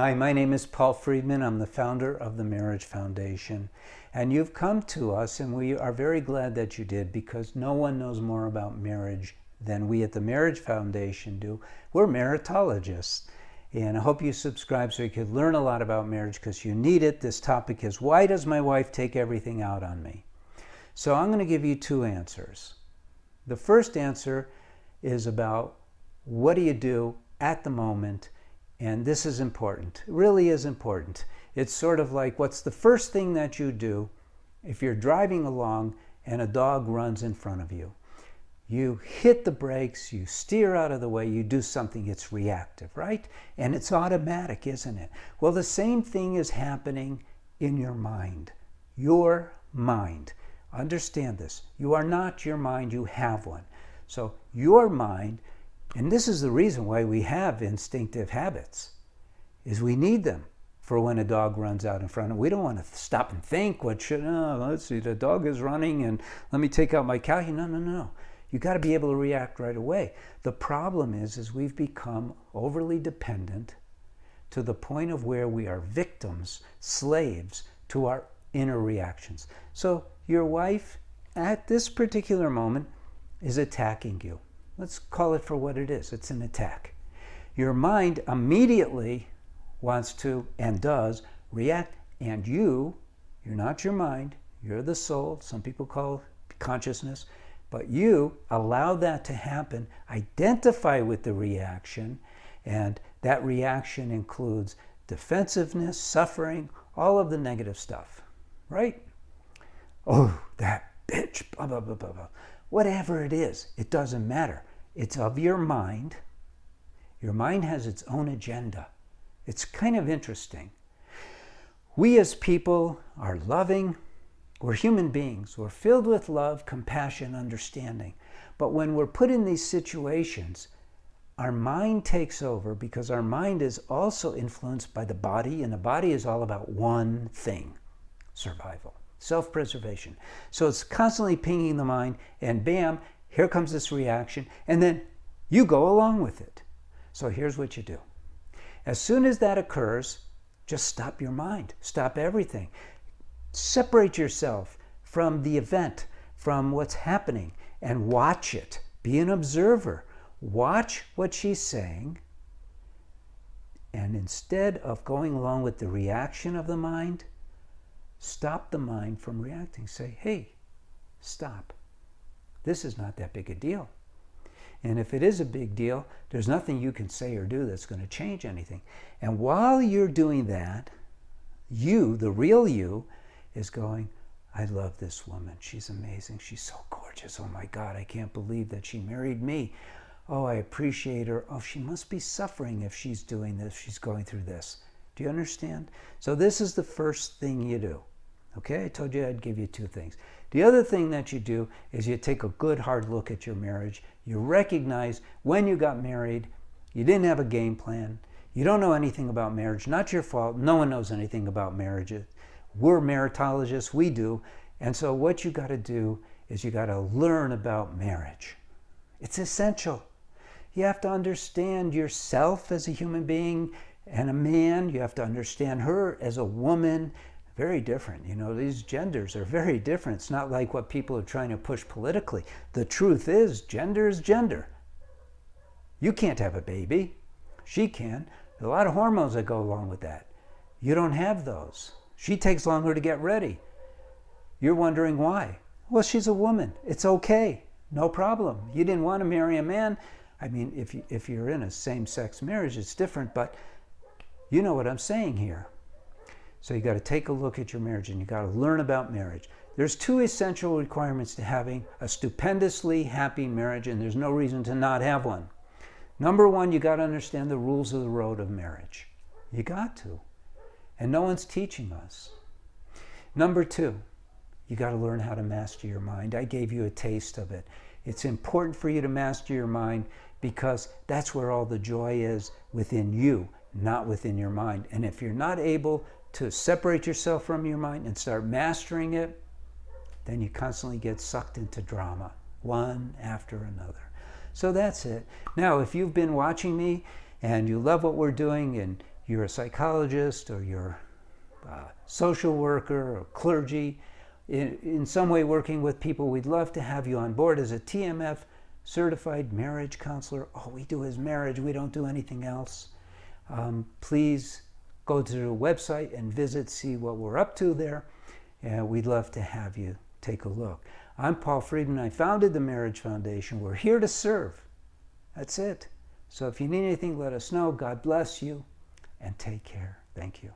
Hi, my name is Paul Friedman. I'm the founder of the Marriage Foundation. And you've come to us, and we are very glad that you did, because no one knows more about marriage than we at the Marriage Foundation do. We're meritologists. And I hope you subscribe so you can learn a lot about marriage, because you need it. This topic is, why does my wife take everything out on me? So I'm going to give you two answers. The first answer is about, what do you do at the moment? And this is important. It really is important. It's sort of like, what's the first thing that you do if you're driving along and a dog runs in front of you? You hit the brakes, you steer out of the way, you do something. It's reactive, right? And it's automatic, isn't it? Well, the same thing is happening in your mind. Your mind. Understand this. You are not your mind, you have one. So your mind, and this is the reason why we have instinctive habits, is we need them for when a dog runs out in front of us. We don't want to stop and think, let's see, the dog is running and let me take out my calculator. No. You got to be able to react right away. The problem is we've become overly dependent to the point of where we are victims, slaves to our inner reactions. So your wife at this particular moment is attacking you. Let's call it for what it is. It's an attack. Your mind immediately wants to and does react, and you're not your mind, you're the soul. Some people call it consciousness, but you allow that to happen, identify with the reaction, and that reaction includes defensiveness, suffering, all of the negative stuff, right? Oh, that bitch, blah, blah, blah, blah, blah. Whatever it is, it doesn't matter. It's of your mind. Your mind has its own agenda. It's kind of interesting. We as people are loving. We're human beings. We're filled with love, compassion, understanding. But when we're put in these situations, our mind takes over, because our mind is also influenced by the body, and the body is all about one thing: survival, self-preservation. So it's constantly pinging the mind, and bam, here comes this reaction, and then you go along with it. So here's what you do. As soon as that occurs, just stop your mind. Stop everything. Separate yourself from the event, from what's happening, and watch it. Be an observer. Watch what she's saying, and instead of going along with the reaction of the mind, stop the mind from reacting. Say, hey, stop. This is not that big a deal. And if it is a big deal, there's nothing you can say or do that's going to change anything. And while you're doing that, you, the real you, is going, I love this woman. She's amazing. She's so gorgeous. Oh my God, I can't believe that she married me. Oh, I appreciate her. Oh, she must be suffering if she's doing this, she's going through this. Do you understand? So this is the first thing you do. Okay, I told you I'd give you two things. The other thing that you do is you take a good hard look at your marriage. You recognize when you got married, you didn't have a game plan. You don't know anything about marriage. Not your fault. No one knows anything about marriage. We're meritologists. We do. And so what you got to do is you got to learn about marriage. It's essential. You have to understand yourself as a human being and a man. You have to understand her as a woman. Very different. You know, these genders are very different. It's not like what people are trying to push politically. The truth is, gender is gender. You can't have a baby. She can. There's a lot of hormones that go along with that. You don't have those. She takes longer to get ready. You're wondering why. Well, she's a woman. It's okay. No problem. You didn't want to marry a man. I mean, if you're in a same-sex marriage, it's different, but you know what I'm saying here. So you got to take a look at your marriage, and you got to learn about marriage. There's two essential requirements to having a stupendously happy marriage, and there's no reason to not have one. Number one, you got to understand the rules of the road of marriage. You got to. And no one's teaching us. Number two, you got to learn how to master your mind. I gave you a taste of it. It's important for you to master your mind, because that's where all the joy is, within you, not within your mind. And if you're not able to separate yourself from your mind and start mastering it, then you constantly get sucked into drama, one after another. So that's it. Now, if you've been watching me and you love what we're doing and you're a psychologist or you're a social worker or clergy, in some way working with people, we'd love to have you on board as a TMF certified marriage counselor. All we do is marriage. We don't do anything else. Please go to the website and visit, see what we're up to there. And we'd love to have you take a look. I'm Paul Friedman. I founded the Marriage Foundation. We're here to serve. That's it. So if you need anything, let us know. God bless you and take care. Thank you.